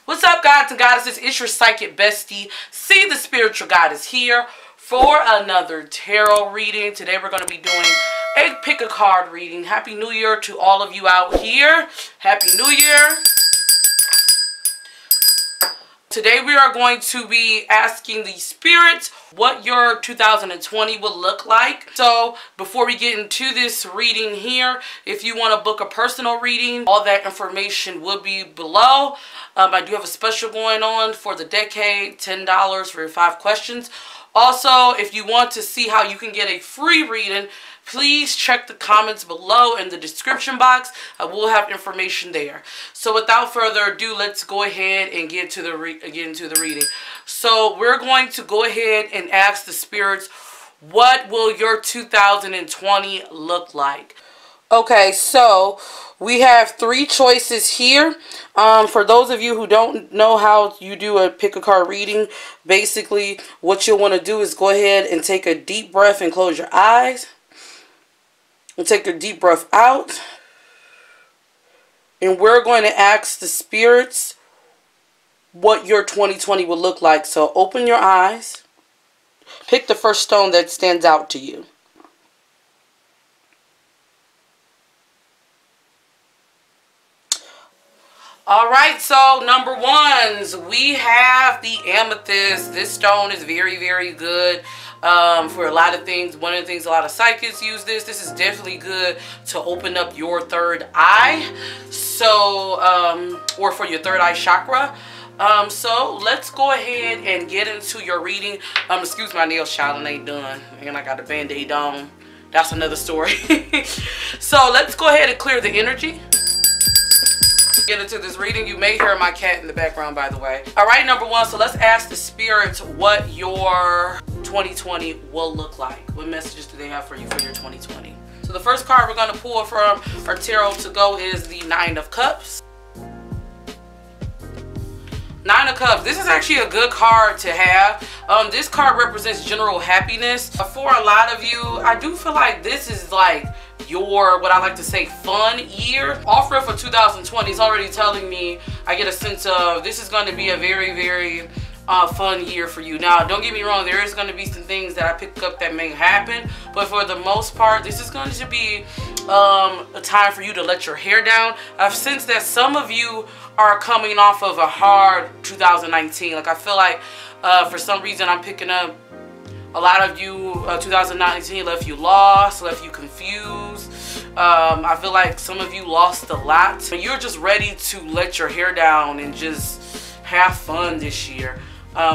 What's up, gods and goddesses? It's your psychic bestie, C, the spiritual goddess, here for another tarot reading. Today we're going to be doing a pick a card reading. Happy New Year to all of you out here. Happy New Year. Today we are going to be asking the spirits what your 2020 will look like. So before we get into this reading here, if you want to book a personal reading, all that information will be below. I do have a special going on for the decade, $10 for 5 questions. Also, if you want to see how you can get a free reading, please check the comments below in the description box. I will have information there. So without further ado, let's go ahead and get into the reading. So we're going to go ahead and ask the spirits, what will your 2020 look like? Okay, so we have 3 choices here. For those of you who don't know how you do a pick a card reading, basically what you'll want to do is go ahead and take a deep breath and close your eyes. And take a deep breath out. And we're going to ask the spirits what your 2020 will look like. So open your eyes. Pick the first stone that stands out to you. Alright, so number 1s, we have the amethyst. This stone is very, very good for a lot of things. One of the things a lot of psychics use this. This is definitely good to open up your third eye. So, or for your third eye chakra. So let's go ahead and get into your reading. Excuse my nails, child, ain't done. And I got a band-aid on. That's another story. So let's go ahead and clear the energy. Get into this reading. You may hear my cat in the background, by the way. All right, number 1, so let's ask the spirits what your 2020 will look like. What messages do they have for you for your 2020? So the first card we're going to pull from our tarot to go is the 9 of Cups. 9 of Cups. This is actually a good card to have. This card represents general happiness. For a lot of you, I do feel like this is like your, what I like to say, fun year. Offer for 2020 is already telling me, I get a sense of this is going to be a very, very fun year for you. Now, don't get me wrong, there is going to be some things that I pick up that may happen, but for the most part, this is going to be a time for you to let your hair down. I've sensed that some of you are coming off of a hard 2019. Like, I feel like for some reason I'm picking up a lot of you, 2019 left you lost, left you confused. I feel like some of you lost a lot. And you're just ready to let your hair down and just have fun this year.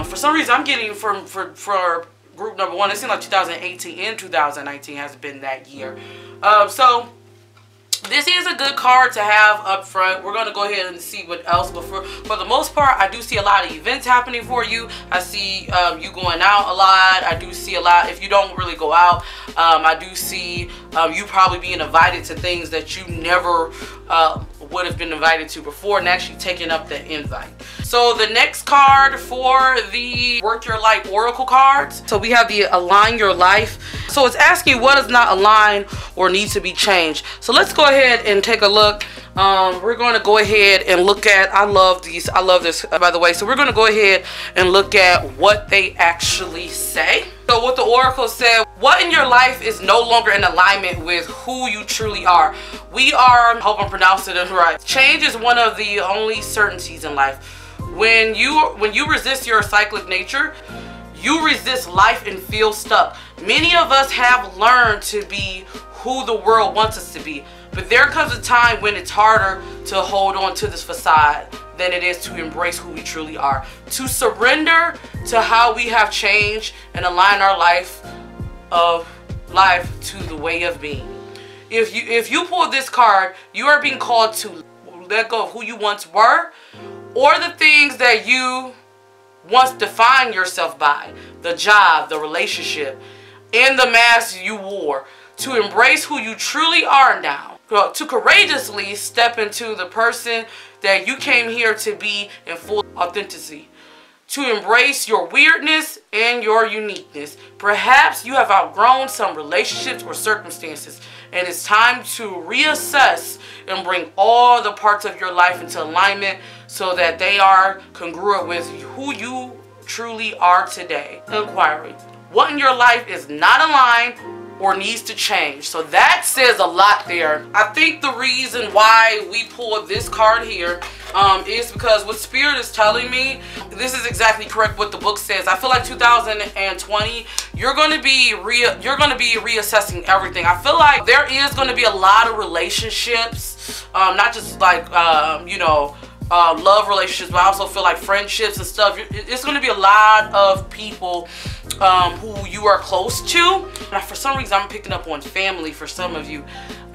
For some reason, I'm getting for group number 1, it seems like 2018 and 2019 has been that year. So this is a good card to have up front. We're going to go ahead and see what else. But for the most part, I do see a lot of events happening for you. I see you going out a lot. I do see a lot. If you don't really go out, I do see you probably being invited to things that you never would have been invited to before, and actually taking up the invite. So the next card for the Work Your Life Oracle cards. So we have the Align Your Life. So it's asking what does not align or need to be changed. So let's go ahead and take a look. We're going to go ahead and look at, I love these, I love this, by the way. So we're going to go ahead and look at what they actually say. So what the Oracle said, what in your life is no longer in alignment with who you truly are? We are, I hope I'm pronouncing it right. Change is one of the only certainties in life. When you resist your cyclic nature, you resist life and feel stuck. Many of us have learned to be who the world wants us to be. But there comes a time when it's harder to hold on to this facade than it is to embrace who we truly are. To surrender to how we have changed and align our life to the way of being. If you pull this card, you are being called to let go of who you once were, or the things that you once defined yourself by, the job, the relationship, and the mask you wore, to embrace who you truly are now, to courageously step into the person that you came here to be in full authenticity, to embrace your weirdness and your uniqueness. Perhaps you have outgrown some relationships or circumstances, and it's time to reassess and bring all the parts of your life into alignment so that they are congruent with who you truly are today. Inquiry. What in your life is not aligned or needs to change? So that says a lot there. I think the reason why we pulled this card here is because what Spirit is telling me, this is exactly correct what the book says. I feel like 2020, you're going to be reassessing everything. I feel like there is going to be a lot of relationships, not just like you know, love relationships, but I also feel like friendships and stuff. It's going to be a lot of people who you are close to. Now, for some reason, I'm picking up on family for some of you,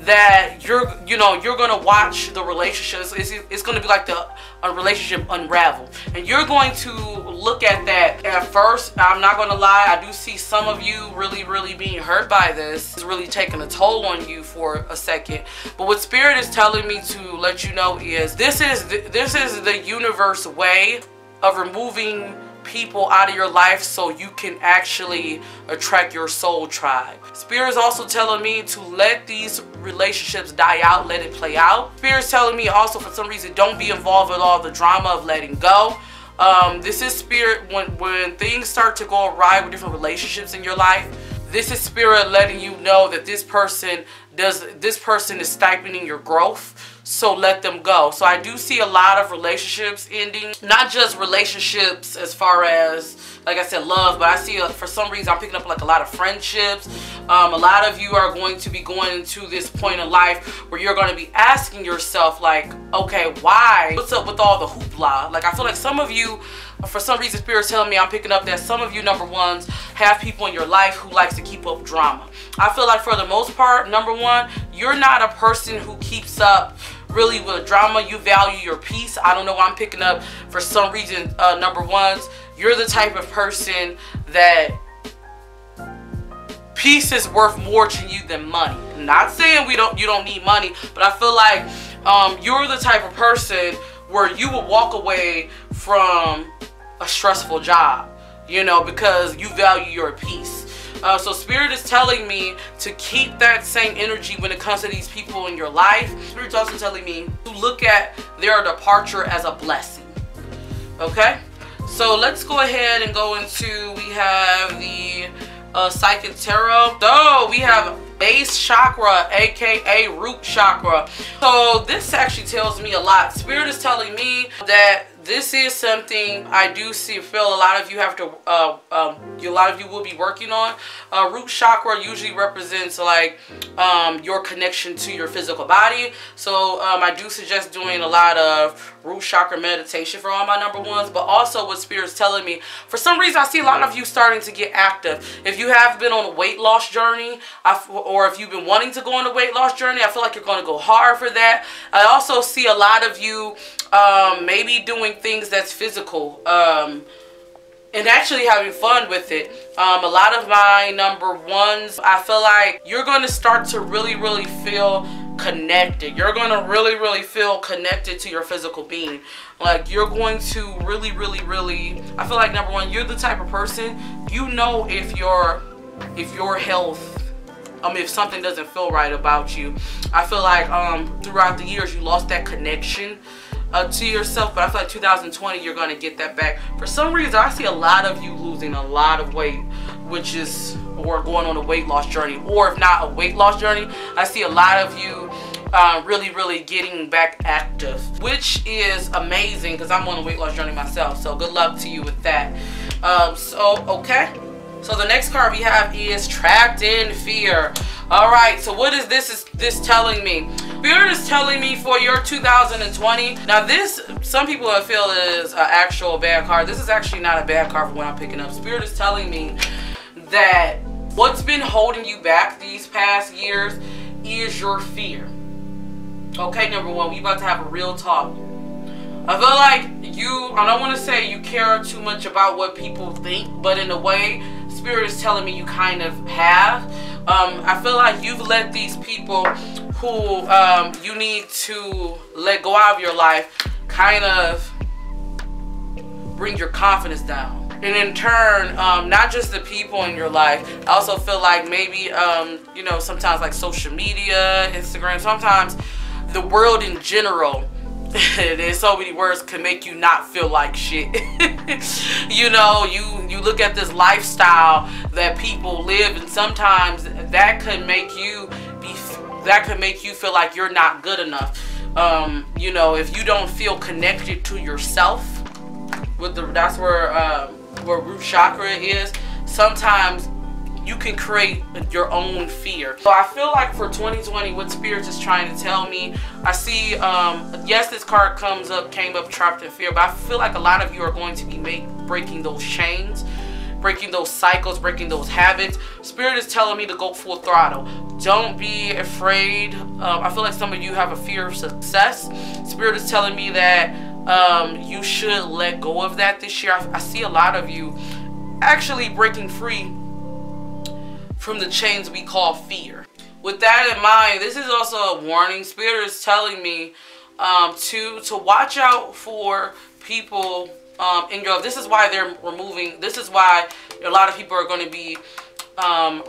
that you're going to watch the relationships. It's going to be like a relationship unravel, and you're going to look at that. At first, I'm not going to lie, I do see some of you really being hurt by this. It's really taking a toll on you for a second. But what Spirit is telling me to let you know is this is the universe way of removing people out of your life so you can actually attract your soul tribe. Spirit is also telling me to let these relationships die out, let it play out. Spirit is telling me also, for some reason, don't be involved with all the drama of letting go. This is Spirit, when things start to go awry with different relationships in your life, this is Spirit letting you know that this person is stifling your growth. So let them go. So I do see a lot of relationships ending, not just relationships as far as, like I said, love, but I see for some reason I'm picking up like a lot of friendships. A lot of you are going to be going into this point in life where you're going to be asking yourself, like, okay, why? What's up with all the hoopla? Like, I feel like some of you, for some reason, Spirit's telling me, I'm picking up that some of you, number ones, have people in your life who likes to keep up drama. I feel like for the most part, number one, you're not a person who keeps up really with drama. You value your peace. I don't know why I'm picking up, for some reason, number ones, you're the type of person that peace is worth more to you than money. I'm not saying you don't need money, but I feel like you're the type of person where you will walk away from a stressful job, you know, because you value your peace. So Spirit is telling me to keep that same energy when it comes to these people in your life. Spirit's also telling me to look at their departure as a blessing. Okay? So let's go ahead and go into, we have the Psychic Tarot. So we have base chakra, aka root chakra. So this actually tells me a lot. Spirit is telling me that this is something I do feel a lot of you have to, a lot of you will be working on. Root chakra usually represents like your connection to your physical body. So I do suggest doing a lot of root chakra meditation for all my number ones. But also what Spirit's telling me, for some reason I see a lot of you starting to get active. If you have been on a weight loss journey, or if you've been wanting to go on a weight loss journey, I feel like you're going to go hard for that. I also see a lot of you maybe doing things that's physical and actually having fun with it. A lot of my number ones, I feel like you're going to start to really feel connected. You're going to really feel connected to your physical being. Like, you're going to really I feel like, number one, you're the type of person, you know, if your health, if something doesn't feel right about you. I feel like throughout the years you lost that connection to yourself, but I feel like 2020 you're going to get that back. For some reason I see a lot of you losing a lot of weight, which is, or going on a weight loss journey, or if not a weight loss journey, I see a lot of you really getting back active, which is amazing because I'm on a weight loss journey myself. So good luck to you with that. Okay. So the next card we have is Trapped in Fear. Alright, so what is this telling me? Spirit is telling me for your 2020. Now this, some people feel is an actual bad card. This is actually not a bad card for what I'm picking up. Spirit is telling me that what's been holding you back these past years is your fear. Okay, number one, we about to have a real talk. I feel like you, I don't want to say you care too much about what people think, but in a way, Spirit is telling me you kind of have. I feel like you've let these people who you need to let go out of your life kind of bring your confidence down. And in turn, not just the people in your life, I also feel like maybe, you know, sometimes like social media, Instagram, sometimes the world in general, there's so many words, can make you not feel like shit. You know, you look at this lifestyle that people live, and sometimes that could make you feel like you're not good enough. You know, if you don't feel connected to yourself, that's where root chakra is. Sometimes you can create your own fear. So I feel like for 2020, what Spirit is trying to tell me, I see, yes, this card came up trapped in fear, but I feel like a lot of you are going to be breaking those chains, breaking those cycles, breaking those habits. Spirit is telling me to go full throttle. Don't be afraid. I feel like some of you have a fear of success. Spirit is telling me that you should let go of that this year. I see a lot of you actually breaking free from the chains we call fear. With that in mind, this is also a warning. Spirit is telling me to watch out for people in your life. This is why they're removing. This is why a lot of people are going to be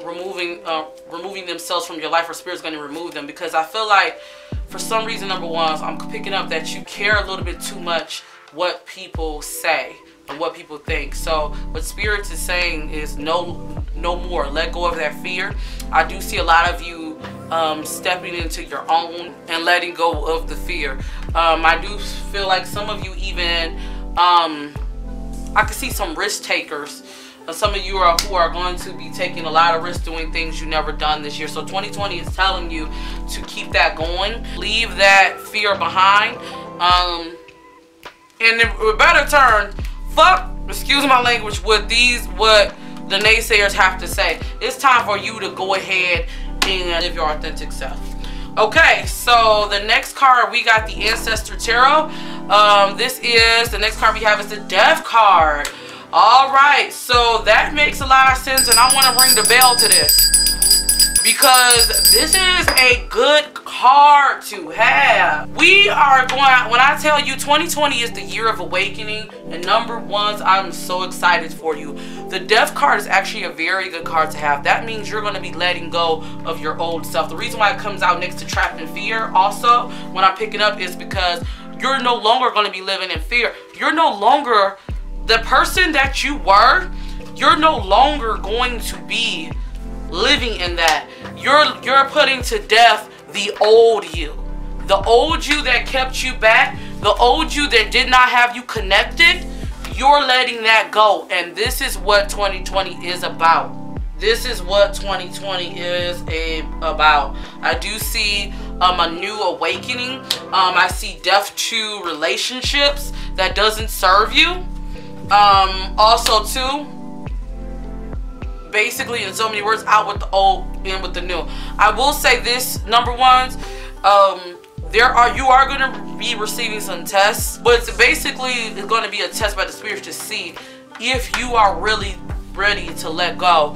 removing themselves from your life, or Spirit's going to remove them, because I feel like for some reason, number one, I'm picking up that you care a little bit too much what people say and what people think. So what Spirit is saying is no more. Let go of that fear. I do see a lot of you stepping into your own and letting go of the fear. I do feel like some of you even, I can see some risk takers. Some of you who are going to be taking a lot of risks doing things you never done this year. So 2020 is telling you to keep that going. Leave that fear behind. And in better turn, fuck, excuse my language, what the naysayers have to say. It's time for you to go ahead and live your authentic self. Okay, so the next card, we got the Ancestor Tarot. The next card we have is the Death card. All right, so that makes a lot of sense, and I want to ring the bell to this because this is a good card to have. We are going, when I tell you 2020 is the year of awakening, and number ones, I'm so excited for you. The Death card is actually a very good card to have. That means you're going to be letting go of your old self. The reason why it comes out next to Trapped in Fear also, when I pick it up, is because you're no longer going to be living in fear. You're no longer the person that you were. You're no longer going to be living in that. You're putting to death the old you. The old you that kept you back. The old you that did not have you connected. You're letting that go. And this is what 2020 is about. This is what 2020 is about. I do see a new awakening. I see death to relationships that doesn't serve you. Also too, basically, in so many words, out with the old, in with the new. I will say this, number ones, you are going to be receiving some tests, but it's basically going to be a test by the Spirit to see if you are really ready to let go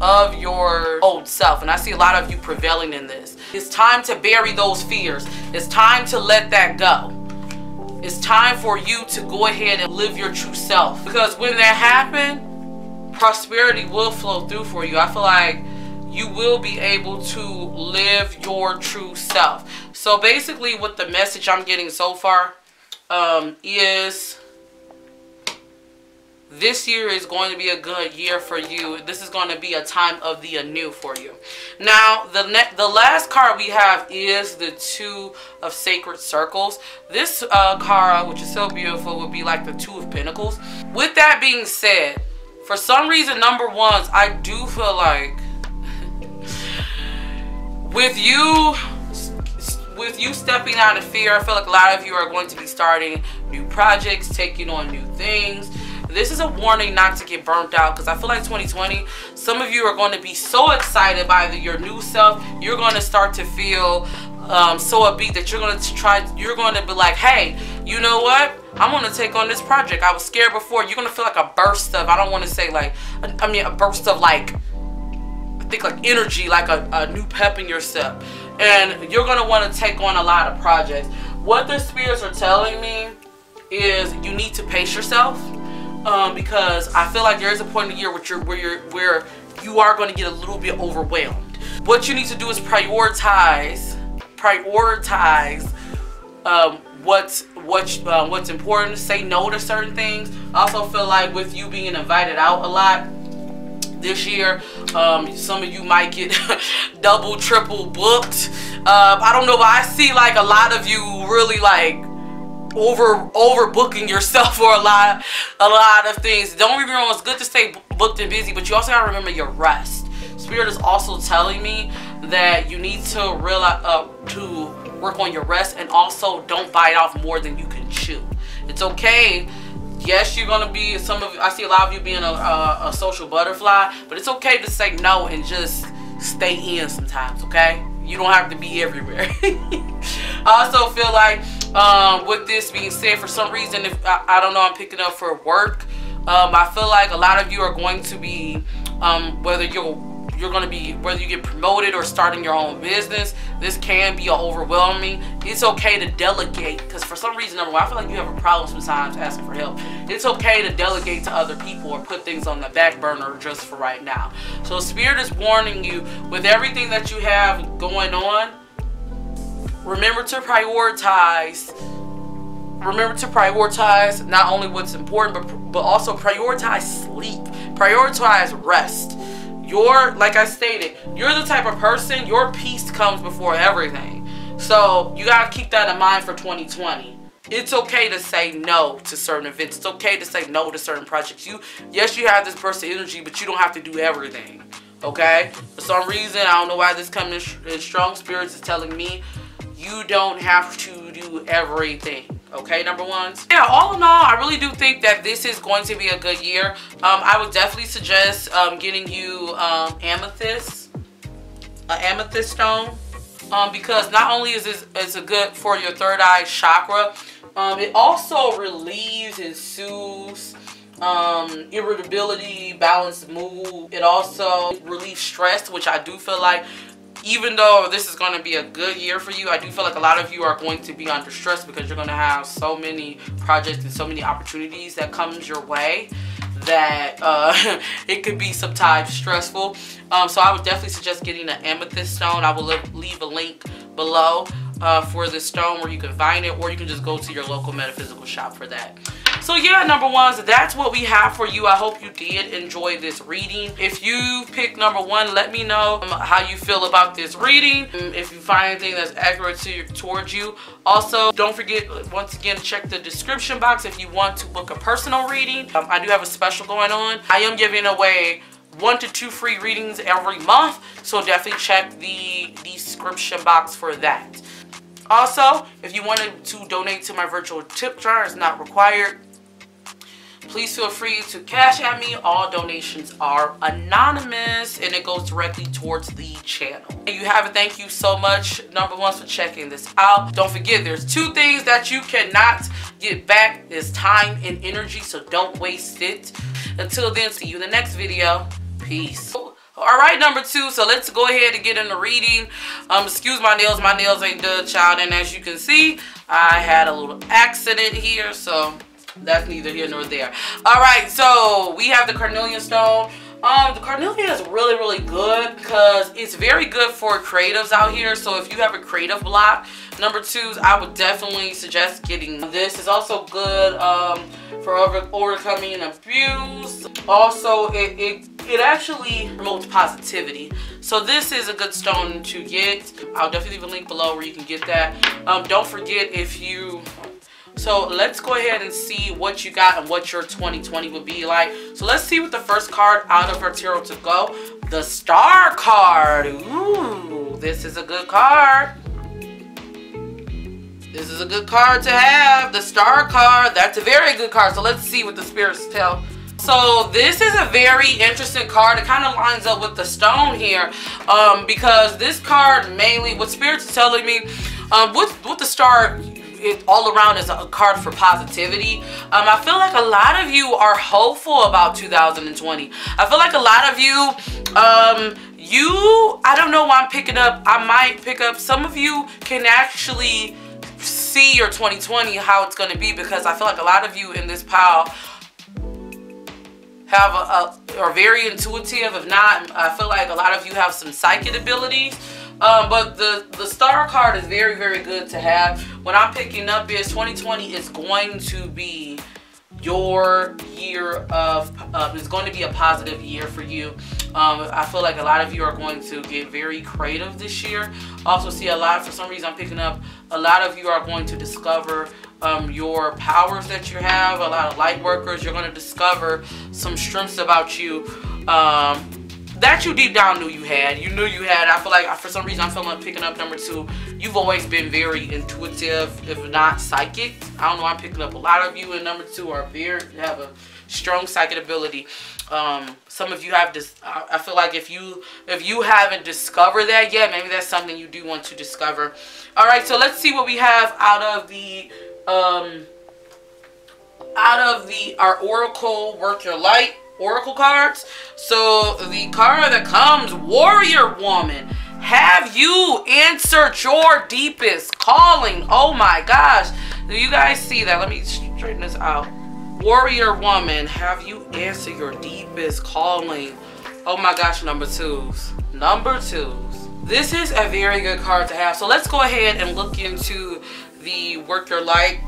of your old self. And I see a lot of you prevailing in this. It's time to bury those fears. It's time to let that go. It's time for you to go ahead and live your true self. Because when that happens, prosperity will flow through for you. I feel like you will be able to live your true self. So basically what the message I'm getting so far is this year is going to be a good year for you. This is going to be a time of the anew for you. Now, the last card we have is the Two of Sacred Circles. This card, which is so beautiful, would be like the Two of Pentacles. With that being said, for some reason, number ones, I do feel like with you stepping out of fear, I feel like a lot of you are going to be starting new projects, taking on new things. This is a warning not to get burnt out, because I feel like 2020, some of you are going to be so excited by your new self. You're going to start to feel so upbeat that you're going to be like, hey, you know what? I'm going to take on this project. I was scared before. You're going to feel like a burst of, I don't want to say like, I mean a burst of like, I think like energy, like a new pep in your step. And you're going to want to take on a lot of projects. What the spirits are telling me is you need to pace yourself. because I feel like there is a point in the year where you are going to get a little bit overwhelmed. What you need to do is prioritize what's important. Say no to certain things. I also feel like with you being invited out a lot this year, some of you might get double, triple booked. I don't know, but I see like a lot of you really like overbooking yourself for a lot of things. Don't get me wrong, it's good to stay booked and busy, but you also gotta remember your rest. Spirit is also telling me that you need to realize to work on your rest, and also don't bite off more than you can chew. It's okay. Yes, you're gonna be, I see a lot of you being a social butterfly, but it's okay to say no and just stay in sometimes, okay? You don't have to be everywhere. I also feel like with this being said, for some reason, if I don't know, I'm picking up for work. I feel like a lot of you are going to be, whether you get promoted or starting your own business, this can be overwhelming. It's okay to delegate, because for some reason, number one, I feel like you have a problem sometimes asking for help. It's okay to delegate to other people or put things on the back burner just for right now. So Spirit is warning you, with everything that you have going on, remember to prioritize not only what's important, but also prioritize sleep, prioritize rest. Like I stated, you're the type of person, your peace comes before everything. So you gotta keep that in mind for 2020. It's okay to say no to certain events. It's okay to say no to certain projects. Yes, you have this burst of energy, but you don't have to do everything. Okay? For some reason, I don't know why this coming in strong. Spirits is telling me you don't have to do everything. Okay, number ones. Yeah, all in all, I really do think that this is going to be a good year. I would definitely suggest getting you amethyst stone, because not only is this a good for your third eye chakra, it also relieves and soothes irritability, balanced mood. It also relieves stress, which I do feel like, even though this is going to be a good year for you, I do feel like a lot of you are going to be under stress because you're going to have so many projects and so many opportunities that comes your way that it could be sometimes stressful. So I would definitely suggest getting an amethyst stone. I will leave a link below for this stone where you can find it, or you can just go to your local metaphysical shop for that. So yeah, number ones, that's what we have for you. I hope you did enjoy this reading. If you picked number one, let me know how you feel about this reading. If you find anything that's accurate towards you. Also, don't forget, once again, check the description box if you want to book a personal reading. I do have a special going on. I am giving away 1 to 2 free readings every month, so definitely check the description box for that. Also, if you wanted to donate to my virtual tip jar, it's not required. Please feel free to cash at me. All donations are anonymous and it goes directly towards the channel. And you have it. Thank you so much, number one, for checking this out. Don't forget, there's 2 things that you cannot get back. Is time and energy, so don't waste it. Until then, see you in the next video. Peace. Alright, number 2, so let's go ahead and get in the reading. Excuse my nails ain't done, child, and as you can see, I had a little accident here, so that's neither here nor there. Alright, so we have the carnelian stone. The carnelian is really, really good because it's very good for creatives out here. So if you have a creative block, number 2s, I would definitely suggest getting this. It's also good for overcoming abuse. Also, it actually promotes positivity. So this is a good stone to get. I'll definitely leave a link below where you can get that. Don't forget, so let's go ahead and see what you got and what your 2020 would be like. So let's see what the first card out of our tarot to go. The Star card. Ooh, this is a good card. This is a good card to have. The Star card. That's a very good card. So let's see what the spirits tell. So this is a very interesting card. It kind of lines up with the stone here, because this card mainly, what Spirit's is telling me, with the Star, it all around is a card for positivity. I feel like a lot of you are hopeful about 2020. I feel like a lot of you, I don't know why I'm picking up. I might pick up, some of you can actually see your 2020, how it's going to be, because I feel like a lot of you in this pile are very intuitive. If not, I feel like a lot of you have some psychic abilities. But the star card is very, very good to have. What I'm picking up is 2020 is going to be your year of, it's going to be a positive year for you. I feel like a lot of you are going to get very creative this year. Also see a lot, for some reason I'm picking up, a lot of you are going to discover your powers that you have. A lot of light workers, you're going to discover some strengths about you that you deep down knew you had. You knew you had. I feel like for some reason I'm feeling like picking up number 2. You've always been very intuitive, if not psychic. I don't know, I'm picking up a lot of you in number 2 are have a strong psychic ability. Some of you have this. I feel like if you haven't discovered that yet, maybe that's something you do want to discover. All right, so let's see what we have out of the our Oracle Work Your Light Oracle cards. So the card that comes, Warrior Woman. Have you answered your deepest calling? Oh my gosh. Do you guys see that? Let me straighten this out. Warrior Woman, have you answered your deepest calling? Oh my gosh, number 2s. Number 2s. This is a very good card to have. So let's go ahead and look into the Work Your Light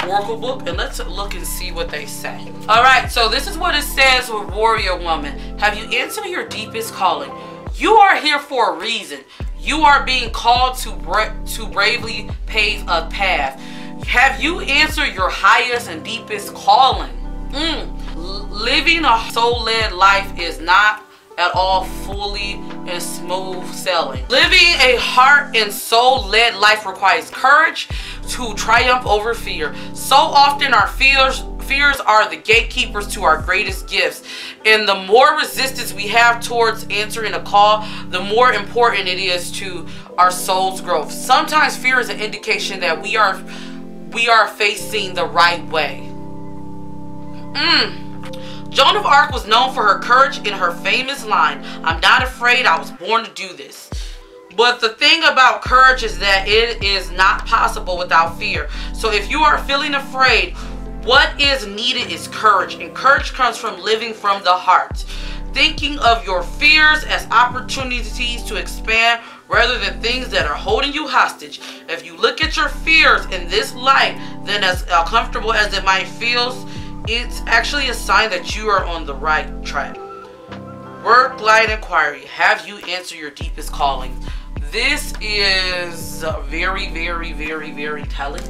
Oracle book, and let's look and see what they say. All right, so this is what it says with Warrior Woman. Have you answered your deepest calling? You are here for a reason. You are being called to bravely pave a path. Have you answered your highest and deepest calling? Living a soul-led life is not at all fully and smooth sailing. Living a heart and soul-led life requires courage to triumph over fear. So often our fears are the gatekeepers to our greatest gifts. And the more resistance we have towards answering a call, the more important it is to our soul's growth. Sometimes fear is an indication that we are facing the right way. Joan of Arc was known for her courage in her famous line, "I'm not afraid, I was born to do this." But the thing about courage is that it is not possible without fear. So if you are feeling afraid, what is needed is courage. And courage comes from living from the heart. Thinking of your fears as opportunities to expand rather than things that are holding you hostage. If you look at your fears in this light, then as uncomfortable as it might feel, it's actually a sign that you are on the right track. Work, light, inquiry. Have you answered your deepest calling? This is very, very, very, very telling.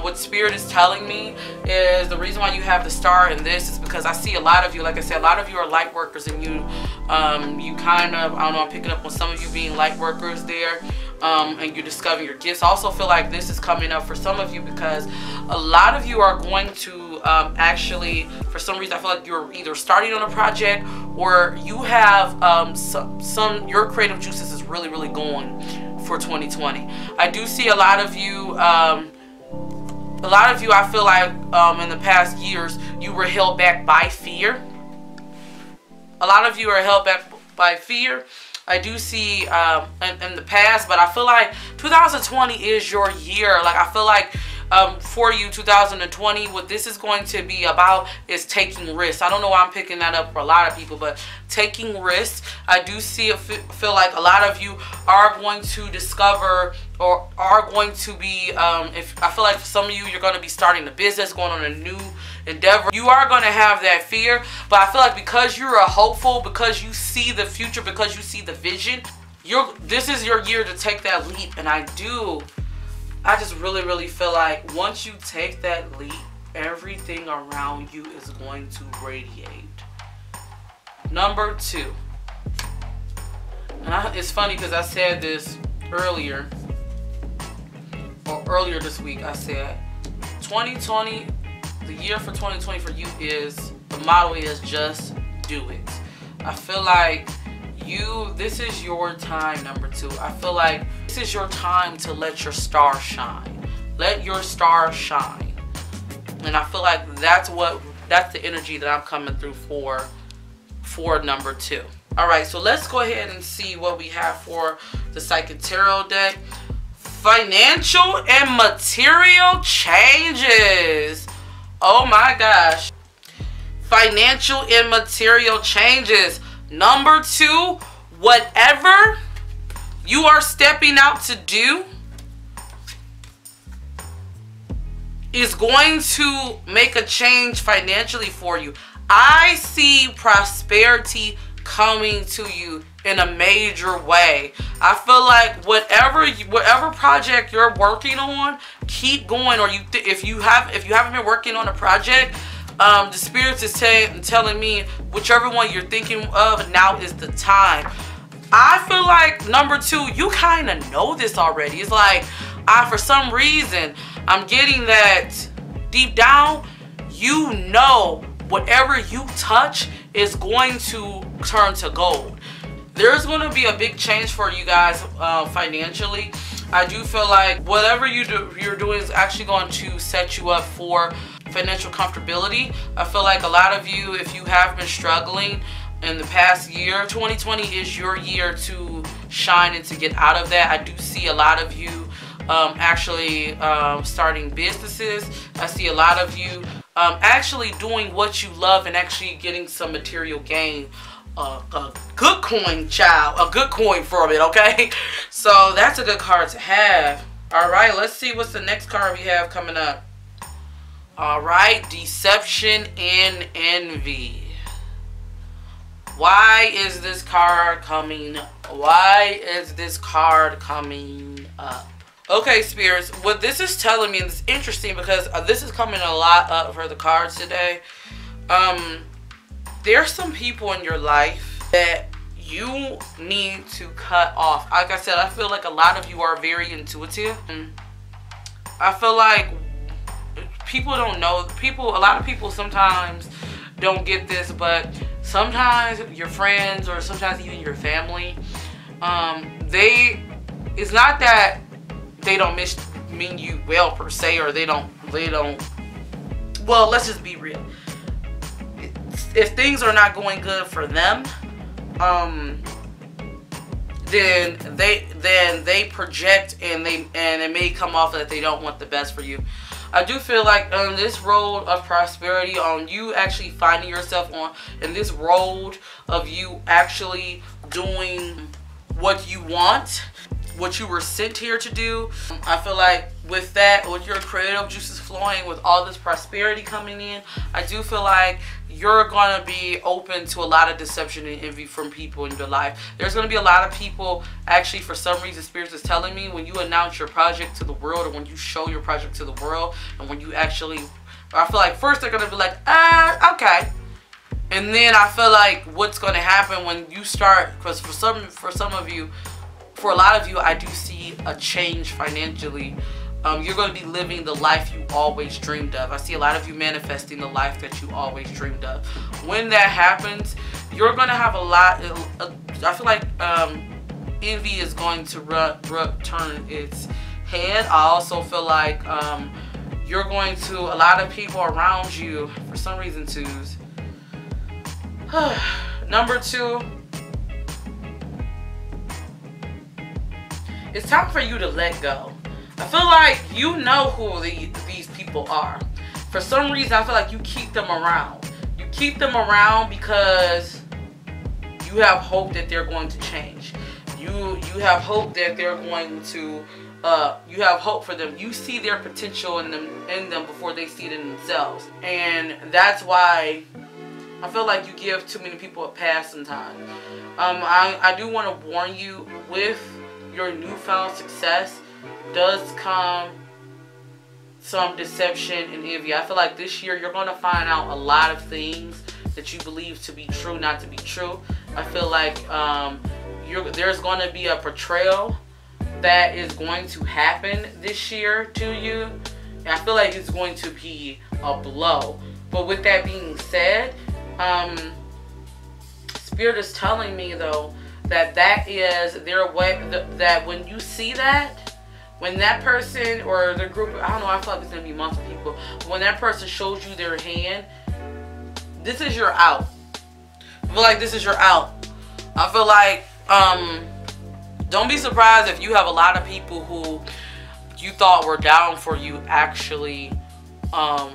What Spirit is telling me is the reason why you have the star in this is because I see a lot of you, like I said, a lot of you are light workers, and you kind of, I don't know, I'm picking up on some of you being light workers there, and you're discovering your gifts. I also feel like this is coming up for some of you because a lot of you are going to actually, for some reason, I feel like you're either starting on a project or you have your creative juices is really, really going for 2020. I do see a lot of you, I feel like in the past years, you were held back by fear. A lot of you are held back by fear. I do see in the past, but I feel like 2020 is your year. Like, I feel like for you, 2020, what this is going to be about is taking risks. I don't know why I'm picking that up for a lot of people, but taking risks. I do see, feel like a lot of you are going to discover or are going to be, I feel like for some of you, you're going to be starting a business, going on a new endeavor. You are going to have that fear, but I feel like because you're a hopeful, because you see the future, because you see the vision, this is your year to take that leap. And I just really, really feel like once you take that leap, everything around you is going to radiate. Number 2. And it's funny because I said this earlier this week. I said 2020, the year for 2020 for you is, the motto is just do it. I feel like this is your time, number 2. I feel like this is your time to let your star shine. Let your star shine. And I feel like that's the energy that I'm coming through for number 2. All right, so let's go ahead and see what we have for the Psychic Tarot deck. Financial and material changes. Oh my gosh. financial and material changes. Number 2, whatever you are stepping out to do is going to make a change financially for you. I see prosperity coming to you in a major way. I feel like whatever project you're working on, keep going. Or if you haven't been working on a project, the spirits is telling me whichever one you're thinking of, now is the time. I feel like number 2, you kind of know this already. It's like for some reason I'm getting that deep down, you know whatever you touch is going to turn to gold. There's going to be a big change for you guys financially. I do feel like whatever you're doing is actually going to set you up for financial comfortability. I feel like a lot of you, if you have been struggling in the past year, 2020 is your year to shine and to get out of that. I do see a lot of you actually starting businesses. I see a lot of you actually doing what you love and actually getting some material gain. A good coin, child. A good coin from it, okay? So that's a good card to have. Alright, let's see what's the next card we have coming up. Alright, deception and envy. Why is this card coming? Why is this card coming up? Okay, spirits, what this is telling me, and it's interesting because this is coming a lot up for the cards today. There's some people in your life that you need to cut off. Like I said, I feel like a lot of you are very intuitive. I feel like people don't know. A lot of people sometimes don't get this, but sometimes your friends or sometimes even your family, it's not that they don't mean you well per se, or they don't, well, let's just be real. If things are not going good for them, then they project and it may come off that they don't want the best for you. I do feel like on this road of prosperity, on you actually finding yourself in this road of you actually doing what you want, what you were sent here to do. I feel like with that, with your creative juices flowing, with all this prosperity coming in, I do feel like you're gonna be open to a lot of deception and envy from people in your life. There's gonna be a lot of people, actually, for some reason, Spirits is telling me, when you announce your project to the world, or when you show your project to the world, and when you actually, I feel like first they're gonna be like, okay. And then I feel like what's gonna happen when you start, because for some of you, for a lot of you, I do see a change financially. You're going to be living the life you always dreamed of. I see a lot of you manifesting the life that you always dreamed of. When that happens, you're going to have a lot, I feel like envy is going to turn its head. I also feel like you're going to, a lot of people around you, for some reason, twos. Number 2. It's time for you to let go. I feel like you know who these people are. For some reason, I feel like you keep them around. You keep them around because you have hope that they're going to change. You have hope that they're going to, you have hope for them. You see their potential in them before they see it in themselves. And that's why I feel like you give too many people a pass sometimes. I do want to warn you, with your newfound success does come some deception and envy. I feel like this year you're going to find out a lot of things that you believe to be true, not to be true. I feel like there's going to be a betrayal that is going to happen this year to you. And I feel like it's going to be a blow. But with that being said, Spirit is telling me though that is their way, that when you see that, when that person or the group, I don't know, I feel like it's going to be multiple people, when that person shows you their hand, this is your out. I feel like this is your out. I feel like, don't be surprised if you have a lot of people who you thought were down for you actually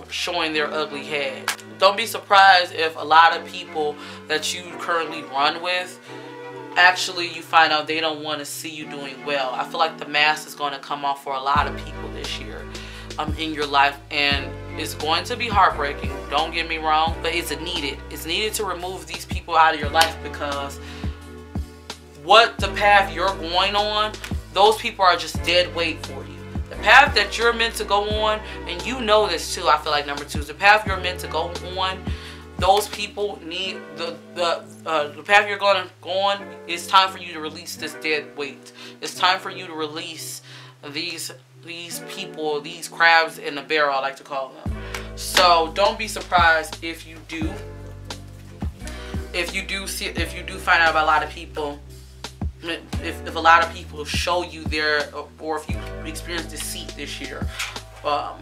showing their ugly head. don't be surprised if a lot of people that you currently run with, actually you find out they don't want to see you doing well. I feel like the mask is going to come off for a lot of people this year in your life, and it's going to be heartbreaking, don't get me wrong, but it's needed. It's needed to remove these people out of your life, because what the path you're going on, those people are just dead weight for you. The path that you're meant to go on, and you know this too, I feel like number two, is the path you're meant to go on. Those people need the path you're going to go on. It's time for you to release this dead weight. It's time for you to release these people, these crabs in the barrel, I like to call them. So don't be surprised if you do find out about a lot of people. If a lot of people show you their, or if you experience deceit this year, or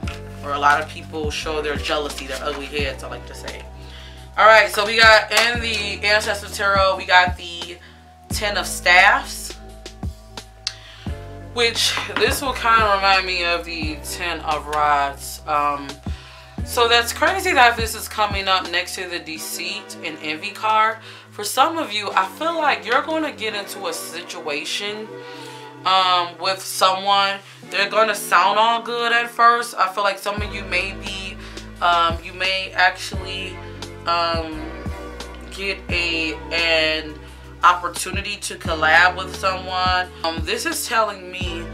a lot of people show their jealousy, their ugly heads, I like to say. All right, so we got in the Ancestor Tarot, we got the Ten of Staffs, which this will kind of remind me of the Ten of Rods. So that's crazy that this is coming up next to the Deceit and Envy card. For some of you, I feel like you're going to get into a situation with someone. They're going to sound all good at first. I feel like some of you may be, you may actually get an opportunity to collab with someone. This is telling me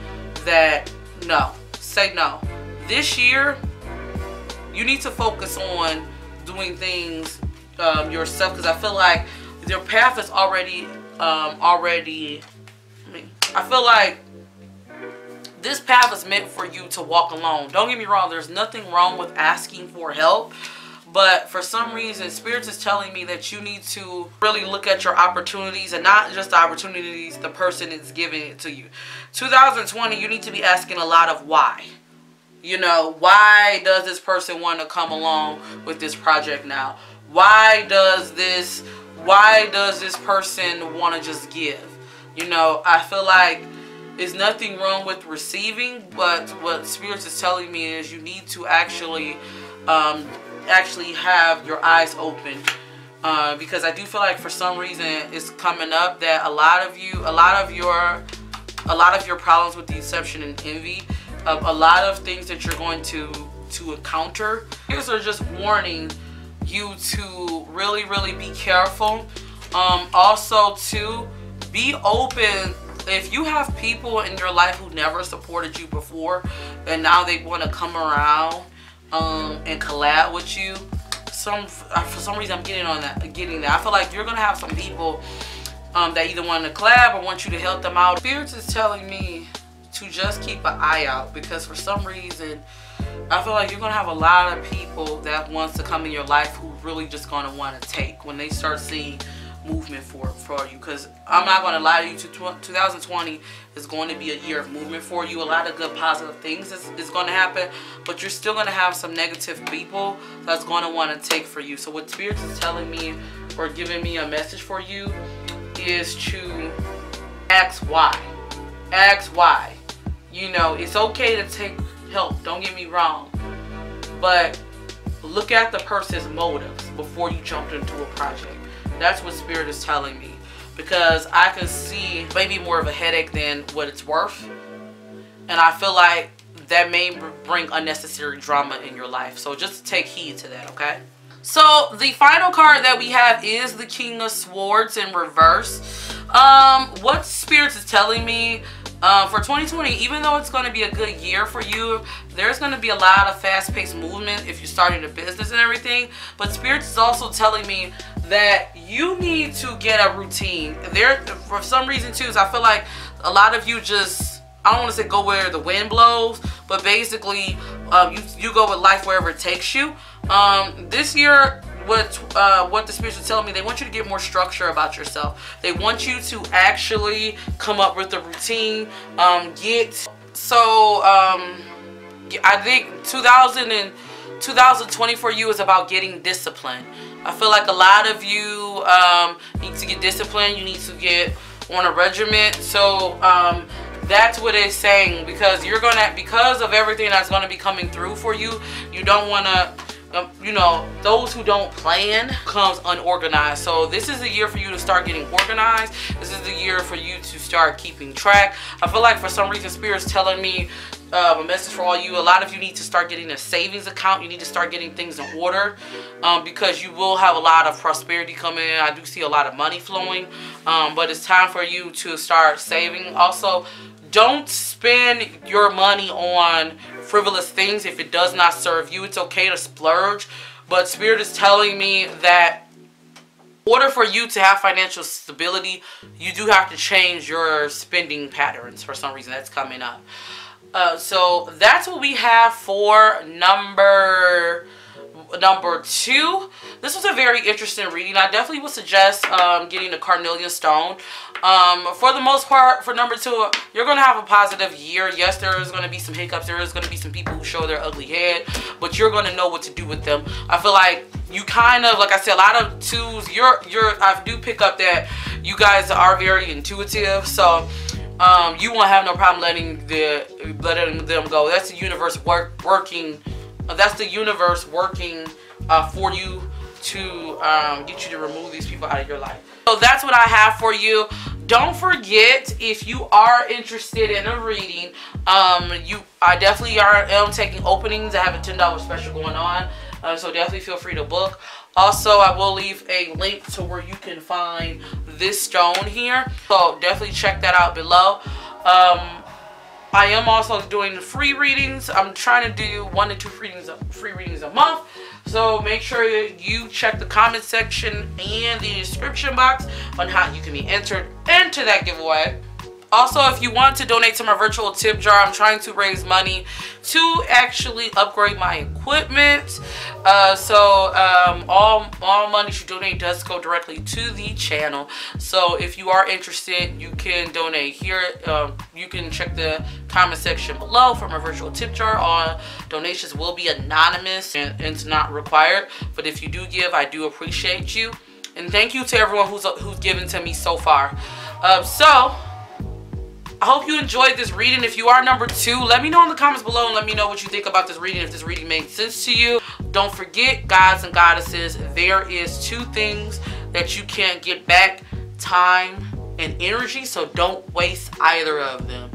that no, say no. This year, you need to focus on doing things yourself, because I feel like your path is already, I feel like this path is meant for you to walk alone. Don't get me wrong, there's nothing wrong with asking for help. But for some reason, Spirit is telling me that you need to really look at your opportunities, and not just the opportunities the person is giving it to you. 2020, you need to be asking a lot of why. You know, why does this person want to come along with this project now? Why does this person want to just give? You know, I feel like there's nothing wrong with receiving, but what Spirit is telling me is you need to actually have your eyes open, because I do feel like for some reason it's coming up that a lot of your problems with deception and envy, a lot of things that you're going to encounter, these are just warning you to really be careful. Also to be open. If you have people in your life who never supported you before, and now they want to come around and collab with you, for some reason I'm getting that. I feel like you're gonna have some people that either want to collab or want you to help them out. Spirit is telling me to just keep an eye out, because for some reason I feel like you're gonna have a lot of people that wants to come in your life who really just gonna want to take when they start seeing movement for you. Because I'm not going to lie to you, 2020 is going to be a year of movement for you. A lot of good positive things is going to happen, but you're still going to have some negative people that's going to want to take for you. So what Spirit is telling me, or giving me a message for you, is to ask why. Ask why. You know, it's okay to take help, don't get me wrong, but look at the person's motives before you jump into a project. That's what Spirit is telling me, because I can see maybe more of a headache than what it's worth, and I feel like that may bring unnecessary drama in your life. So just take heed to that, okay? So the final card that we have is the King of Swords in reverse. What Spirit is telling me, for 2020, even though it's going to be a good year for you, there's going to be a lot of fast-paced movement if you're starting a business and everything. But Spirit is also telling me that you need to get a routine. For some reason too, is I feel like a lot of you just, I don't want to say go where the wind blows, but basically you go with life wherever it takes you. This year, what the Spirits are telling me, they want you to get more structure about yourself. They want you to actually come up with a routine. I think 2020 for you is about getting discipline. I feel like a lot of you need to get disciplined. You need to get on a regiment. So that's what it's saying, because because of everything that's gonna be coming through for you, you don't wanna you know, those who don't plan comes unorganized. So this is the year for you to start getting organized. This is the year for you to start keeping track. I feel like for some reason Spirit's telling me a message for all you. A lot of you need to start getting a savings account. You need to start getting things in order, because you will have a lot of prosperity coming in. I do see a lot of money flowing, but it's time for you to start saving. Also, don't spend your money on frivolous things if it does not serve you. It's okay to splurge, but Spirit is telling me that in order for you to have financial stability, you do have to change your spending patterns. For some reason, that's coming up. So that's what we have for number 2. This was a very interesting reading. I definitely would suggest getting the carnelian stone. For the most part, for number 2, you're going to have a positive year. Yes, there is going to be some hiccups. There is going to be some people who show their ugly head, but you're going to know what to do with them. I feel like you kind of, like I said, a lot of 2s, I do pick up that you guys are very intuitive, so you won't have no problem letting them go. That's the universe working. That's the universe working for you to get you to remove these people out of your life. So that's what I have for you. Don't forget, if you are interested in a reading, I definitely am taking openings. I have a $10 special going on, so definitely feel free to book. Also, I will leave a link to where you can find this stone here, so definitely check that out below. I am also doing free readings. I'm trying to do 1 to 2 free readings a month. So make sure you check the comment section and the description box on how you can be entered into that giveaway. Also, if you want to donate to my virtual tip jar, I'm trying to raise money to actually upgrade my equipment. All money you donate does go directly to the channel. So if you are interested, you can donate here. You can check the comment section below for my virtual tip jar. All donations will be anonymous and it's not required. But if you do give, I do appreciate you. And thank you to everyone who's given to me so far. I hope you enjoyed this reading. If you are number 2, let me know in the comments below and let me know what you think about this reading, if this reading made sense to you. Don't forget, gods and goddesses, there is 2 things that you can't get back: time and energy, so don't waste either of them.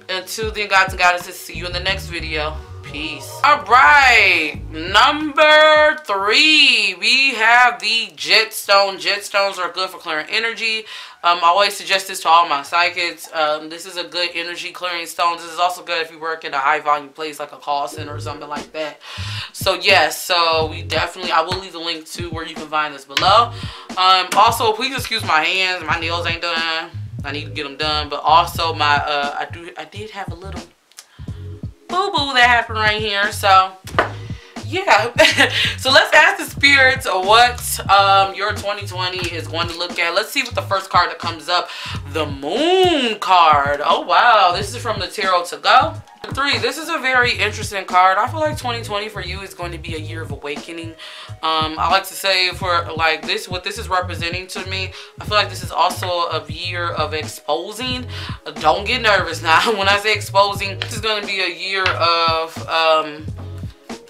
Until then, gods and goddesses, see you in the next video. Peace. Alright, number 3, we have the jet stone. Jet stones are good for clearing energy. I always suggest this to all my psychics. This is a good energy clearing stone. This is also good if you work in a high volume place like a call center or something like that. So yes, so I will leave the link to where you can find this below. Also, please excuse my hands. My nails ain't done. I need to get them done. But also I did have a little boo-boo that happened right here, so yeah. So let's ask the spirits what your 2020 is going to look at. Let's see what the first card that comes up, the Moon card. Oh wow, this is from the Tarot to Go. 3, this is a very interesting card. I feel like 2020 for you is going to be a year of awakening. I like to say, for like this, what this is representing to me, I feel like this is also a year of exposing. Don't get nervous now. When I say exposing, this is going to be a year of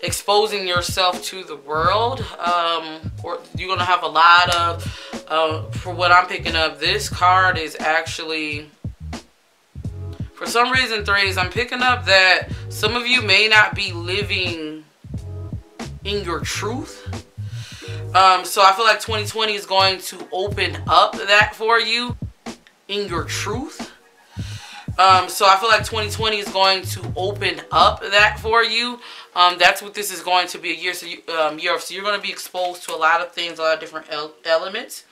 exposing yourself to the world. Or you're going to have a lot of, for what I'm picking up, this card is actually, for some reason, 3s, I'm picking up that some of you may not be living in your truth. So I feel like 2020 is going to open up that for you, in your truth. So I feel like 2020 is going to open up that for you. That's what this is going to be a year. So you're going to be exposed to a lot of things, a lot of different elements.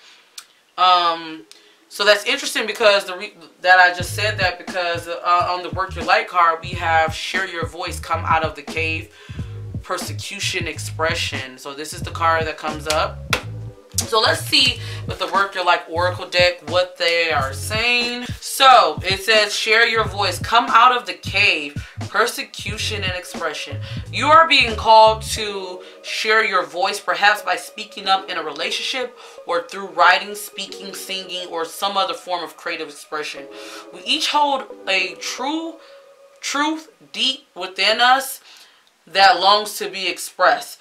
So that's interesting because that I just said that because on the Work Your Light card, we have share your voice, come out of the cave, persecution, expression. So this is the card that comes up. So let's see with the Work Your Light Oracle deck what they are saying. So it says share your voice, come out of the cave, persecution and expression. You are being called to share your voice, perhaps by speaking up in a relationship or through writing, speaking, singing, or some other form of creative expression. We each hold a truth deep within us that longs to be expressed.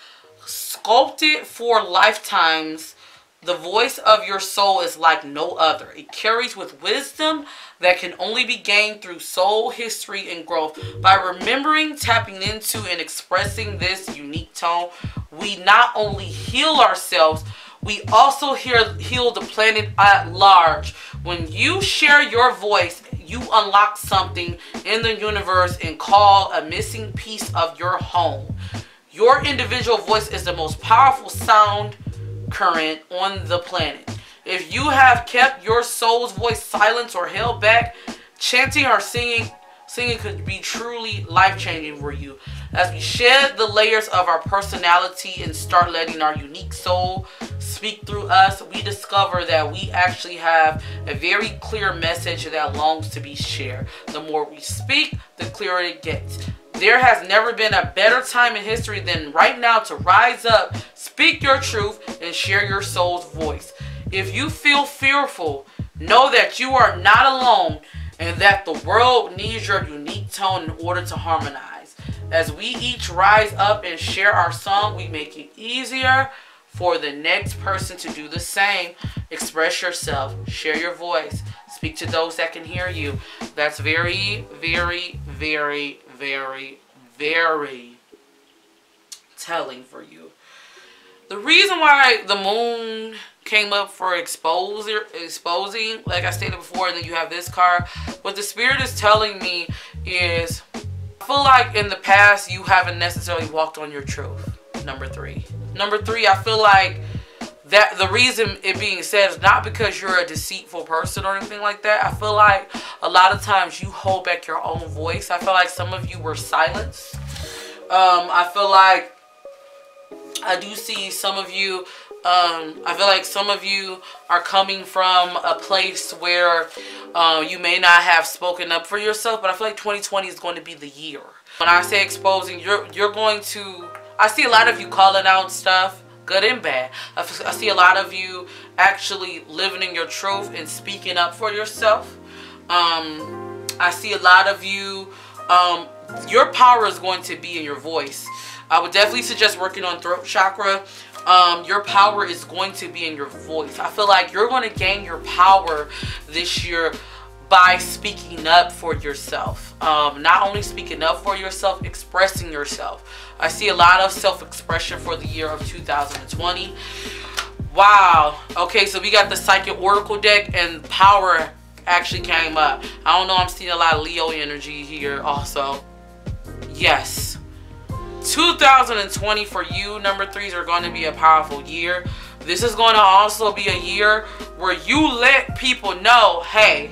Sculpted for lifetimes, the voice of your soul is like no other. It carries with wisdom that can only be gained through soul history and growth. By remembering, tapping into, and expressing this unique tone, we not only heal ourselves, we also heal the planet at large. When you share your voice, you unlock something in the universe and call a missing piece of your home. Your individual voice is the most powerful sound current on the planet. If you have kept your soul's voice silent or held back, chanting or singing could be truly life-changing for you. As we shed the layers of our personality and start letting our unique soul speak through us, we discover that we actually have a very clear message that longs to be shared. The more we speak, the clearer it gets. There has never been a better time in history than right now to rise up, speak your truth, and share your soul's voice. If you feel fearful, know that you are not alone and that the world needs your unique tone in order to harmonize. As we each rise up and share our song, we make it easier for the next person to do the same. Express yourself, share your voice, speak to those that can hear you. That's very, very, very, very, very telling for you. The reason why the moon came up for exposing, like I stated before, and then you have this card, what the spirit is telling me is, I feel like in the past you haven't necessarily walked on your truth. Number three, I feel like that the reason it being said is not because you're a deceitful person or anything like that. I feel like a lot of times you hold back your own voice. I feel like some of you were silenced. I feel like I do see some of you, I feel like some of you are coming from a place where you may not have spoken up for yourself, but I feel like 2020 is going to be the year. When I say exposing, you're going to, I see a lot of you calling out stuff, good and bad. I see a lot of you actually living in your truth and speaking up for yourself. I see a lot of you, your power is going to be in your voice. I would definitely suggest working on throat chakra. Your power is going to be in your voice. I feel like you're going to gain your power this year by speaking up for yourself. Not only speaking up for yourself, expressing yourself. I see a lot of self-expression for the year of 2020. Wow. Okay, so we got the Psychic Oracle deck and power actually came up. I don't know, I'm seeing a lot of Leo energy here also. Yes. 2020 for you, number threes, are going to be a powerful year. This is going to also be a year where you let people know, hey,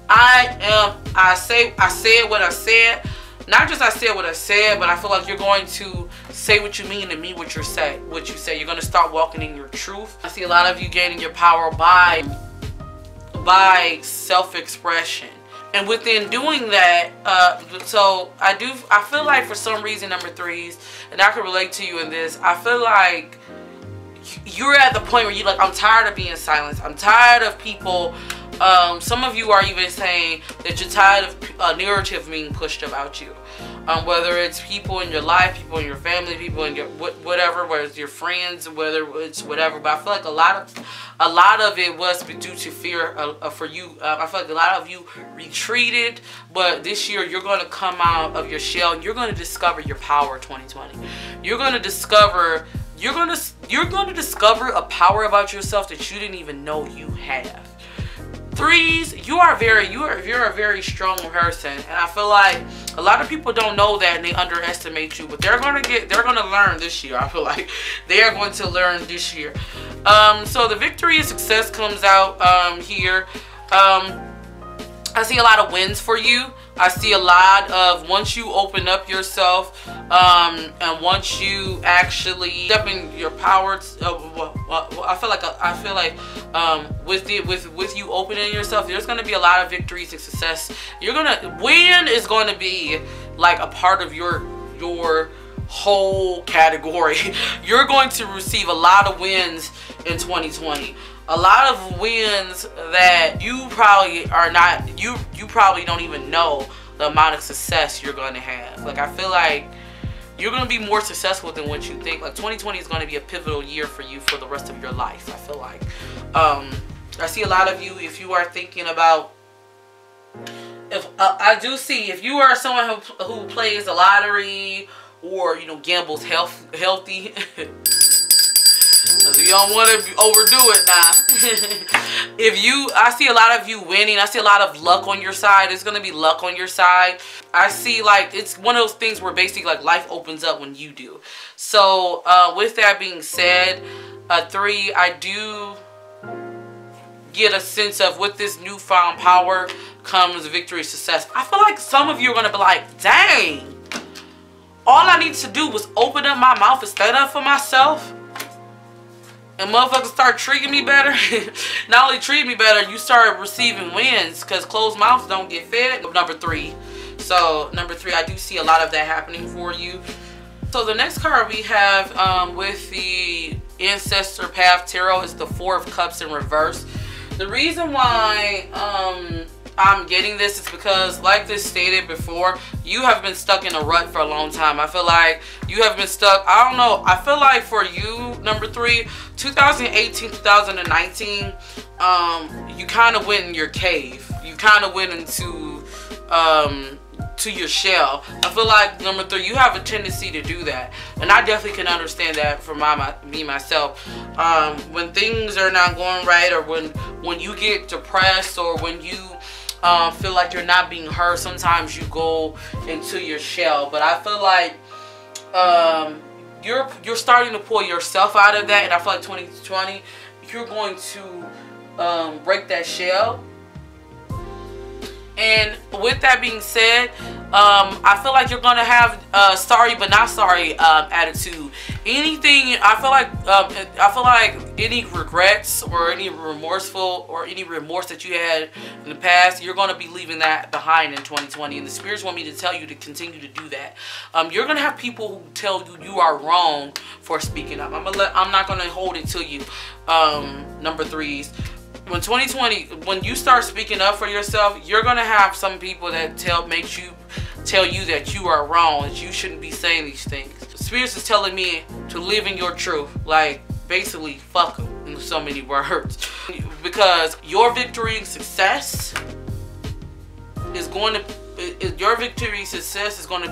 I said what I said. Not just I said what I said, but I feel like you're going to say what you mean and mean what you say. You're going to start walking in your truth. I see a lot of you gaining your power by self-expression. And within doing that, so I feel like for some reason, number threes, and I can relate to you in this, I feel like you're at the point where you're like, I'm tired of being silenced. I'm tired of people. Some of you are even saying that you're tired of a narrative being pushed about you. Whether it's people in your life, people in your family, people in your whatever, whether it's your friends, whether it's whatever. But I feel like a lot of it was due to fear for you. I feel like a lot of you retreated, but this year you're going to come out of your shell and you're going to discover your power. 2020, you're going to discover a power about yourself that you didn't even know you have. Threes, you're a very strong person, and I feel like a lot of people don't know that and they underestimate you, but they're gonna learn this year. I feel like they are going to learn this year. So the victory and success comes out here. I see a lot of wins for you. I see a lot of, once you open up yourself, and once you actually step in your power, I feel like with you opening yourself, there's gonna be a lot of victories and success. Win is gonna be like a part of your whole category. You're going to receive a lot of wins in 2020. A lot of wins that you probably are not, you probably don't even know the amount of success you're going to have. Like, I feel like you're going to be more successful than what you think. Like 2020 is going to be a pivotal year for you for the rest of your life, I feel like. I see a lot of you, if you are thinking about, I do see if you are someone who plays the lottery or, you know, gambles healthy. You don't want to overdo it now. I see a lot of you winning. I see a lot of luck on your side. There's going to be luck on your side. I see, like, it's one of those things where basically, like, life opens up when you do. So, with that being said, 3, I do get a sense of with this newfound power comes victory, success. I feel like some of you are going to be like, dang, all I need to do was open up my mouth and stand up for myself. And motherfuckers start treating me better. Not only treat me better, you start receiving wins, because closed mouths don't get fed. Number 3. So number 3, I do see a lot of that happening for you. So the next card we have with the Ancestor Path Tarot is the 4 of Cups in reverse. The reason why I'm getting this is because, like this stated before, you have been stuck in a rut for a long time. I feel like you have been stuck, I don't know, I feel like for you, number 3, 2018, 2019, you kind of went in your cave. You kind of went into to your shell. I feel like, number 3, you have a tendency to do that, and I definitely can understand that for me myself. When things are not going right, or when you get depressed, or when you feel like you're not being heard, sometimes you go into your shell. But I feel like you're starting to pull yourself out of that, and I feel like 2020 you're going to break that shell. And with that being said, I feel like you're gonna have sorry but not sorry attitude. Anything, I feel like any regrets or any remorse that you had in the past, you're gonna be leaving that behind in 2020. And the spirits want me to tell you to continue to do that. You're gonna have people who tell you you are wrong for speaking up. I'm not gonna hold it to you, number 3s. When 2020, when you start speaking up for yourself, you're gonna have some people that tell you that you are wrong, that you shouldn't be saying these things. Spirits is telling me to live in your truth, like basically fuck them in so many words, because your victory and success is going to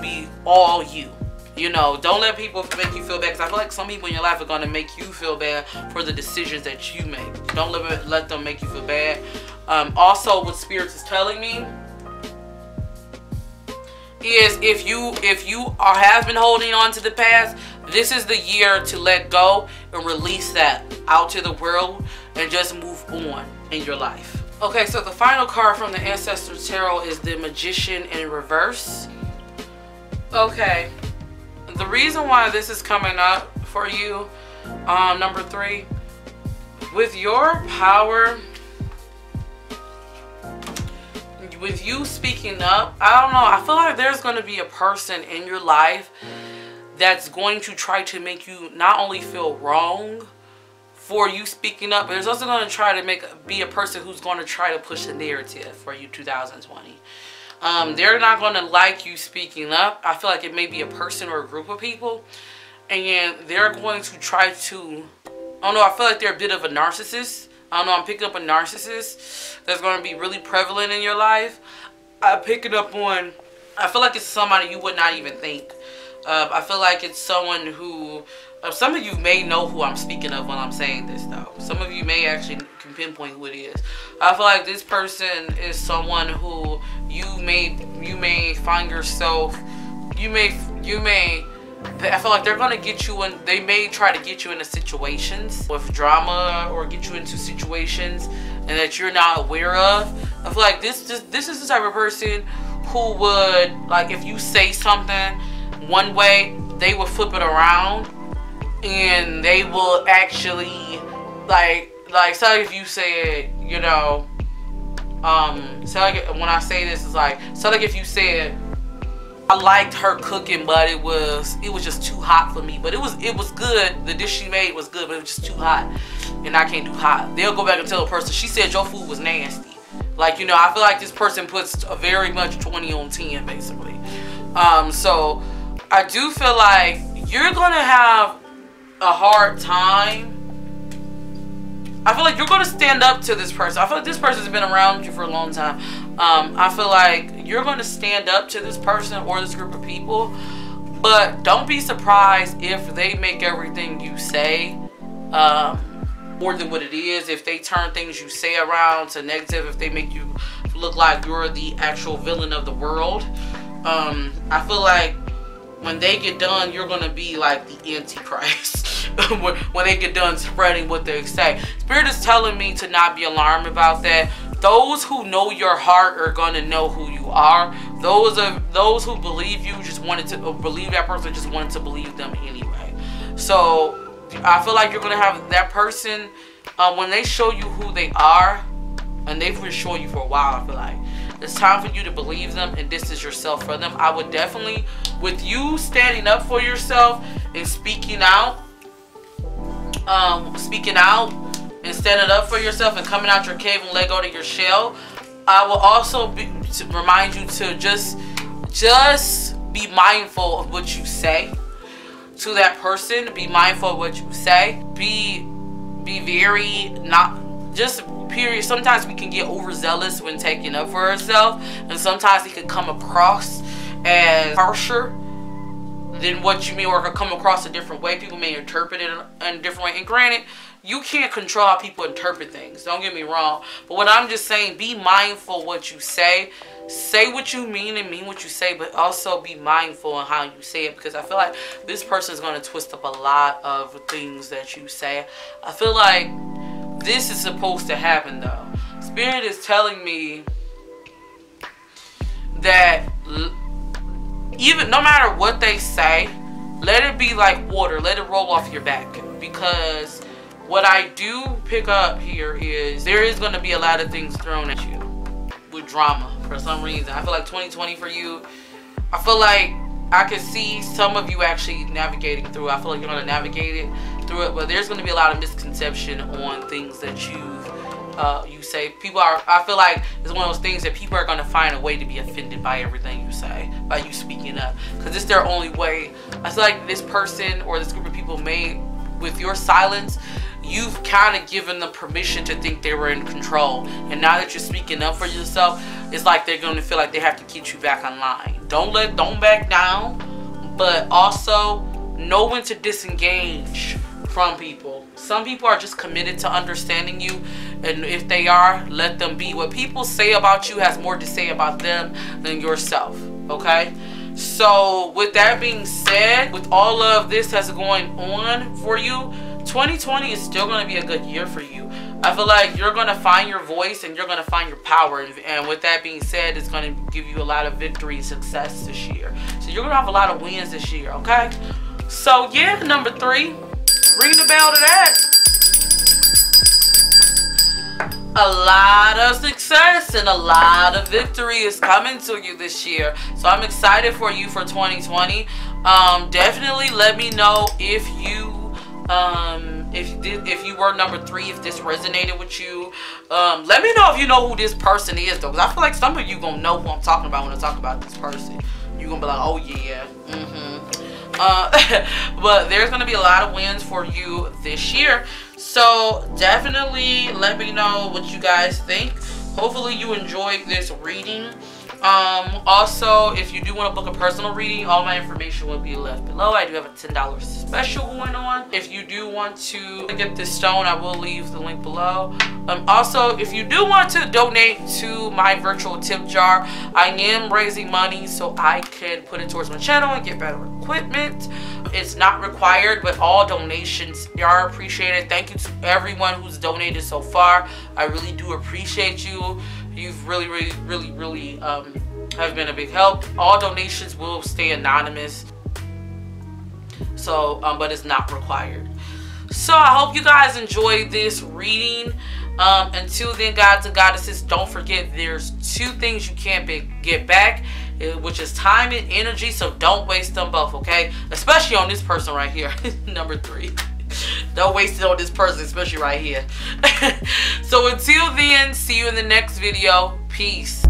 be all you. You know, don't let people make you feel bad, because I feel like some people in your life are going to make you feel bad for the decisions that you make. Don't let them make you feel bad. Also, what Spirits is telling me is if you have been holding on to the past, this is the year to let go and release that out to the world and just move on in your life. Okay, so the final card from the Ancestor Tarot is the Magician in reverse. Okay. The reason why this is coming up for you, number 3, with your power, with you speaking up, I don't know, I feel like there's going to be a person in your life that's going to try to make you not only feel wrong for you speaking up, but there's also going to try to be a person who's going to try to push the narrative for you 2020. They're not going to like you speaking up. I feel like it may be a person or a group of people, and they're going to try to, I don't know, I feel like they're a bit of a narcissist. I don't know, I'm picking up a narcissist that's going to be really prevalent in your life. I'm picking up on, I feel like it's somebody you would not even think. I feel like it's someone who, some of you may know who I'm speaking of when I'm saying this though. Some of you may actually can pinpoint who it is. I feel like this person is someone who you may find yourself, I feel like they're going to get you in, they may try to get you into situations with drama, or get you into situations and that you're not aware of. I feel like this is the type of person who would, like, if you say something one way, they will flip it around and they will actually like so if you say, you know, so like when I say this, it's like, so like if you said, I liked her cooking, but it was just too hot for me. But it was good. The dish she made was good, but it was just too hot, and I can't do hot. They'll go back and tell the person, she said your food was nasty. Like, you know, I feel like this person puts a very much 20 on 10 basically. So I do feel like you're gonna have a hard time. I feel like you're gonna stand up to this person. I feel like this person's been around you for a long time. I feel like you're gonna stand up to this person or this group of people, but don't be surprised if they make everything you say more than what it is. If they turn things you say around to negative, if they make you look like you're the actual villain of the world. I feel like when they get done, you're gonna be like the Antichrist. when they get done spreading what they say. Spirit is telling me to not be alarmed about that. Those who know your heart are gonna know who you are. Those who believe you just wanted to believe that person, just wanted to believe them anyway. So I feel like you're gonna have that person when they show you who they are, and they've been showing you for a while. I feel like it's time for you to believe them and distance yourself from them. I would definitely, with you standing up for yourself and speaking out and standing up for yourself and coming out your cave and let go to your shell, I will also remind you to just be mindful of what you say to that person. Be mindful of what you say. Be very not just period. Sometimes we can get overzealous when taking up for ourselves, and sometimes it can come across as harsher than what you mean, or it can come across a different way. People may interpret it in a different way, and granted, you can't control how people interpret things, don't get me wrong, but what I'm just saying, be mindful what you say. Say what you mean and mean what you say, but also be mindful on how you say it, because I feel like this person is going to twist up a lot of things that you say. I feel like this is supposed to happen though. Spirit is telling me that even no matter what they say, let it be like water. Let it roll off your back. Because what I do pick up here is there is going to be a lot of things thrown at you with drama for some reason. I feel like 2020 for you, I feel like I can see some of you actually navigating through. I feel like you're going to navigate it through it, but there's going to be a lot of misconception on things that you say. People are, I feel like it's one of those things that people are going to find a way to be offended by everything you say, by you speaking up, because it's their only way. I feel like this person or this group of people may, with your silence, you've kind of given them permission to think they were in control, and now that you're speaking up for yourself, it's like they're going to feel like they have to get you back online. Don't back down, but also know when to disengage from people. Some people are just committed to understanding you, and if they are, let them be. What people say about you has more to say about them than yourself, okay? So with that being said, with all of this that's going on for you, 2020 is still going to be a good year for you. I feel like you're going to find your voice and you're going to find your power. And with that being said, it's going to give you a lot of victory and success this year. So you're going to have a lot of wins this year, okay? So yeah, number 3, ring the bell to that. A lot of success and a lot of victory is coming to you this year. So I'm excited for you for 2020. Definitely let me know if you if you were number 3, if this resonated with you. Let me know if you know who this person is though, because I feel like some of you gonna know who I'm talking about when I talk about this person. You're gonna be like, oh yeah, but there's gonna be a lot of wins for you this year. So definitely let me know what you guys think. Hopefully you enjoyed this reading. Also, if you do want to book a personal reading, all my information will be left below. I do have a $10 special going on. If you do want to get this stone, I will leave the link below. Also, if you do want to donate to my virtual tip jar, I am raising money so I can put it towards my channel and get better equipment. It's not required, but all donations are appreciated. Thank you to everyone who's donated so far. I really do appreciate you. You've really have been a big help. All donations will stay anonymous, so but it's not required. So I hope you guys enjoyed this reading. Until then, gods and goddesses, don't forget there's 2 things you can't get back, which is time and energy. So don't waste them both, okay? Especially on this person right here. Number 3. Don't waste it on this person, especially right here. So until then, see you in the next video. Peace.